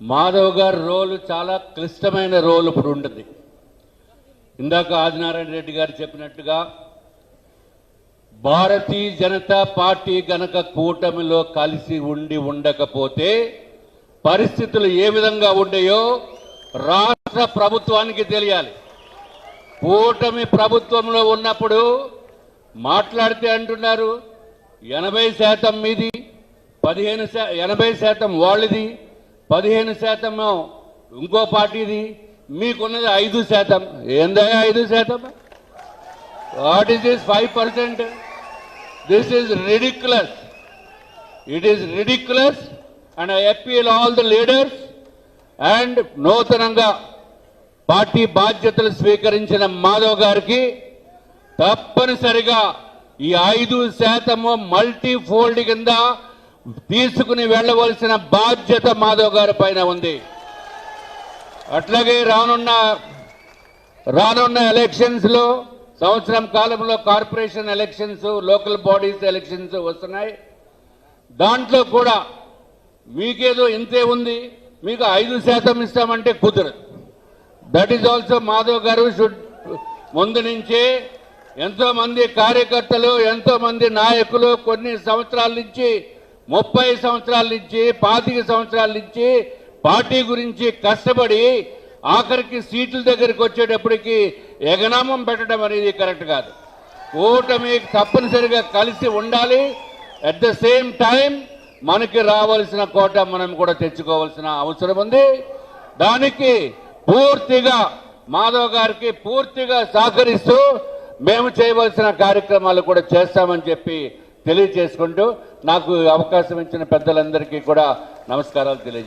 మాధవ్ గారి రోల్ చాలా క్లిష్టమైన రోల్ ఇప్పుడు ఉంటుంది. ఇందాక ఆదినారాయణ రెడ్డి గారు చెప్పినట్టుగా భారతీయ జనతా పార్టీ గనక కూటమిలో కలిసి ఉండకపోతే పరిస్థితులు ఏ విధంగా ఉండేయో రాష్ట్ర ప్రభుత్వానికి తెలియాలి. కూటమి ప్రభుత్వంలో ఉన్నప్పుడు మాట్లాడితే అంటున్నారు 80% మీది, 80% వాళ్ళది, 15% ఇంకో పార్టీది, మీకున్నది 5%. ఏందయ్యా 5%? What is this 5%? This is ridiculous. It is ridiculous and I appeal all the leaders and నూతనంగా పార్టీ బాధ్యతలు స్వీకరించిన మాధవ్ గారికి తప్పనిసరిగా ఈ 5% మల్టీ ఫోల్డ్ కింద తీసుకుని వెళ్ళవలసిన బాధ్యత మాధవ్ గారి పైన ఉంది. అట్లాగే రానున్న ఎలక్షన్స్ లో సంవత్సరం కాలంలో corporation elections, local bodies elections వస్తున్నాయి. దాంట్లో కూడా మీకేదో ఇంతే ఉంది, మీకు 5% ఇస్తామంటే కుదరదు. దట్ ఈజ్ ఆల్సో మాధవ్ గారు షుడ్ ముందు నుంచే ఎంతో మంది కార్యకర్తలు, ఎంతో మంది నాయకులు కొన్ని సంవత్సరాల నుంచి, 30 సంవత్సరాల నుంచి, 25 సంవత్సరాల నుంచి పార్టీ గురించి కష్టపడి ఆఖరికి సీట్ల దగ్గరికి వచ్చేటప్పటికి ఎగనామం పెట్టడం అనేది కరెక్ట్ కాదు. కూటమి తప్పనిసరిగా కలిసి ఉండాలి. అట్ ద సేమ్ టైం మనకి రావాల్సిన కోట మనం కూడా తెచ్చుకోవాల్సిన అవసరం ఉంది. దానికి పూర్తిగా మాధవ్ గారికి పూర్తిగా సహకరిస్తూ మేము చేయవలసిన కార్యక్రమాలు కూడా చేస్తామని చెప్పి తెలియజేసుకుంటూ నాకు అవకాశం ఇచ్చిన పెద్దలందరికీ కూడా నమస్కారాలు తెలియజేస్తాను.